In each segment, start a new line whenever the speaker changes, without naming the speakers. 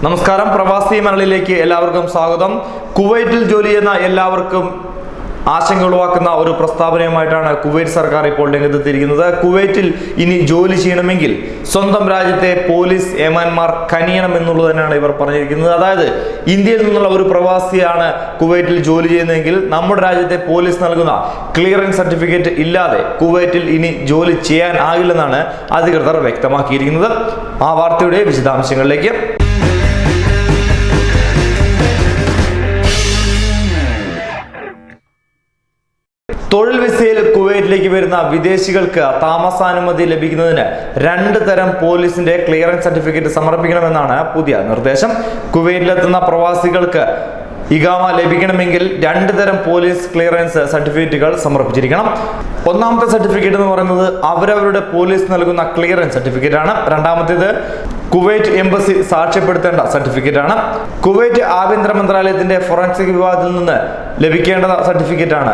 നമസ്കാരം, പ്രവാസി മലയാളിയിലേക്ക് എല്ലാവർക്കും സ്വാഗതം. കുവൈറ്റിൽ ജോലി ചെയ്യുന്ന എല്ലാവർക്കും ആശങ്ക ഉളവാക്കുന്ന ഒരു പ്രസ്താവനയുമായിട്ടാണ് കുവൈറ്റ് സർക്കാർ ഇപ്പോൾ രംഗത്തെത്തിയിരിക്കുന്നത്. കുവൈറ്റിൽ ഇനി ജോലി ചെയ്യണമെങ്കിൽ സ്വന്തം രാജ്യത്തെ പോലീസ് ഏമാന്മാർ കനിയണം എന്നുള്ളത് തന്നെയാണ് ഇവർ പറഞ്ഞിരിക്കുന്നത്. അതായത് ഇന്ത്യയിൽ നിന്നുള്ള ഒരു പ്രവാസിയാണ് കുവൈറ്റിൽ ജോലി ചെയ്യുന്നതെങ്കിൽ നമ്മുടെ രാജ്യത്തെ പോലീസ് നൽകുന്ന ക്ലിയറൻസ് സർട്ടിഫിക്കറ്റ് ഇല്ലാതെ കുവൈറ്റിൽ ഇനി ജോലി ചെയ്യാൻ ആകില്ലെന്നാണ് അധികൃതർ വ്യക്തമാക്കിയിരിക്കുന്നത്. ആ വാർത്തയുടെ വിശദാംശങ്ങളിലേക്ക്. തൊഴിൽ വിസയിൽ കുവൈറ്റിലേക്ക് വരുന്ന വിദേശികൾക്ക് താമസാനുമതി ലഭിക്കുന്നതിന് 2 തരം പോലീസിന്റെ ക്ലിയറൻസ് സർട്ടിഫിക്കറ്റ് സമർപ്പിക്കണമെന്നാണ് പുതിയ നിർദ്ദേശം. കുവൈറ്റിലെത്തുന്ന പ്രവാസികൾക്ക് ഇഖാമ ലഭിക്കണമെങ്കിൽ 2 തരം പോലീസ് ക്ലിയറൻസ് സർട്ടിഫിക്കറ്റുകൾ സമർപ്പിച്ചിരിക്കണം. ഒന്നാമത്തെ സർട്ടിഫിക്കറ്റ് എന്ന് പറയുന്നത് അവരവരുടെ പോലീസ് നൽകുന്ന ക്ലിയറൻസ് സർട്ടിഫിക്കറ്റ് ആണ്. രണ്ടാമത്തേത് കുവൈറ്റ് എംബസി സാക്ഷ്യപ്പെടുത്തേണ്ട സർട്ടിഫിക്കറ്റ് ആണ്. കുവൈറ്റ് ആഭ്യന്തര മന്ത്രാലയത്തിന്റെ ഫോറൻസിക് വിഭാഗത്തിൽ നിന്ന് ലഭിക്കേണ്ട സർട്ടിഫിക്കറ്റ് ആണ്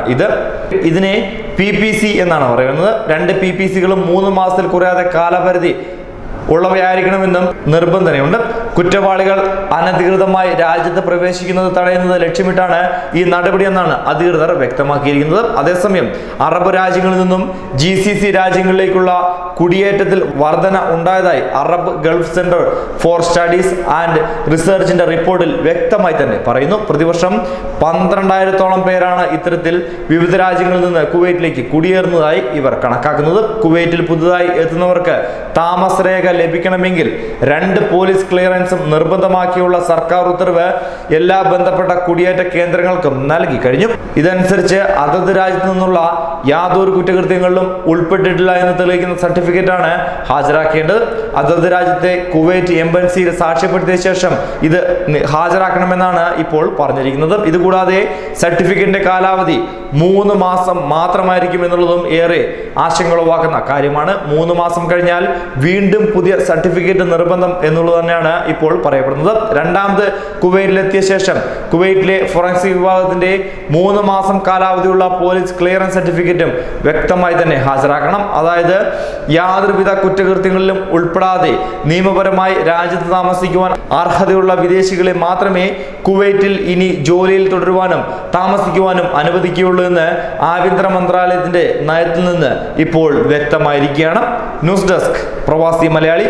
ഇതിനെ PPC എന്നാണ് പറയുന്നത്. 2 PPCകളും 3 മാസത്തിൽ കുറയാതെ കാലപരിധി ഉള്ളവയായിരിക്കണമെന്നും നിർബന്ധനയുണ്ട്. കുറ്റവാളികൾ അനധികൃതമായി രാജ്യത്ത് പ്രവേശിക്കുന്നത് തടയുന്നത് ലക്ഷ്യമിട്ടാണ് ഈ നടപടി എന്നാണ് അധികൃതർ വ്യക്തമാക്കിയിരിക്കുന്നത്. അതേസമയം അറബ് രാജ്യങ്ങളിൽ നിന്നും GCC രാജ്യങ്ങളിലേക്കുള്ള കുടിയേറ്റത്തിൽ വർധന ഉണ്ടായതായി Arab Gulf Centre for Studies and റിസർച്ചിന്റെ റിപ്പോർട്ടിൽ വ്യക്തമായി തന്നെ പറയുന്നു. പ്രതിവർഷം 12,000-ഓളം പേരാണ് ഇത്തരത്തിൽ വിവിധ രാജ്യങ്ങളിൽ നിന്ന് കുവൈറ്റിലേക്ക് കുടിയേറുന്നതായി ഇവർ കണക്കാക്കുന്നത്. കുവൈറ്റിൽ പുതുതായി എത്തുന്നവർക്ക് താമസരേഖ ലഭിക്കണമെങ്കിൽ 2 പോലീസ് ക്ലിയറൻസും നിർബന്ധമാക്കിയുള്ള സർക്കാർ ഉത്തരവ് എല്ലാ ബന്ധപ്പെട്ട കുടിയേറ്റ കേന്ദ്രങ്ങൾക്കും നൽകി കഴിഞ്ഞു. ഇതനുസരിച്ച് അതത് രാജ്യത്തു നിന്നുള്ള യാതൊരു കുറ്റകൃത്യങ്ങളിലും ഉൾപ്പെട്ടിട്ടില്ല എന്ന് തെളിയിക്കുന്ന സർട്ടിഫിക്കറ്റ് ആണ് ഹാജരാക്കേണ്ടത്. അതത് രാജ്യത്തെ കുവൈറ്റ് എംബസിയിൽ സാക്ഷ്യപ്പെടുത്തിയ ശേഷം ഇത് ഹാജരാക്കണമെന്നാണ് ഇപ്പോൾ പറഞ്ഞിരിക്കുന്നത്. ഇതുകൂടാതെ സർട്ടിഫിക്കറ്റിന്റെ കാലാവധി 3 മാസം മാത്രമായിരിക്കും എന്നുള്ളതും ഏറെ ആശങ്ക ഉളവാക്കുന്ന കാര്യമാണ്. 3 മാസം കഴിഞ്ഞാൽ വീണ്ടും പുതിയ സർട്ടിഫിക്കറ്റ് നിർബന്ധം എന്നുള്ളത് തന്നെയാണ് ഇപ്പോൾ പറയപ്പെടുന്നത്. രണ്ടാമത് കുവൈറ്റിലെത്തിയ ശേഷം കുവൈറ്റിലെ ഫോറൻസിക് വിഭാഗത്തിന്റെ 3 മാസം കാലാവധിയുള്ള പോലീസ് ക്ലിയറൻസ് സർട്ടിഫിക്കറ്റും വ്യക്തമായി തന്നെ ഹാജരാക്കണം. അതായത് യാതൊരുവിധ കുറ്റകൃത്യങ്ങളിലും ഉൾപ്പെടാതെ നിയമപരമായി രാജ്യത്ത് താമസിക്കുവാൻ അർഹതയുള്ള വിദേശികളെ മാത്രമേ കുവൈറ്റിൽ ഇനി ജോലിയിൽ തുടരുവാനും താമസിക്കുവാനും അനുവദിക്കുകയുള്ളൂ എന്ന് ആഭ്യന്തര മന്ത്രാലയത്തിന്റെ നയത്തിൽ നിന്ന് ഇപ്പോൾ വ്യക്തമായിരിക്കുകയാണ്. ന്യൂസ് ഡെസ്ക് പ്രവാസി മലയാളി.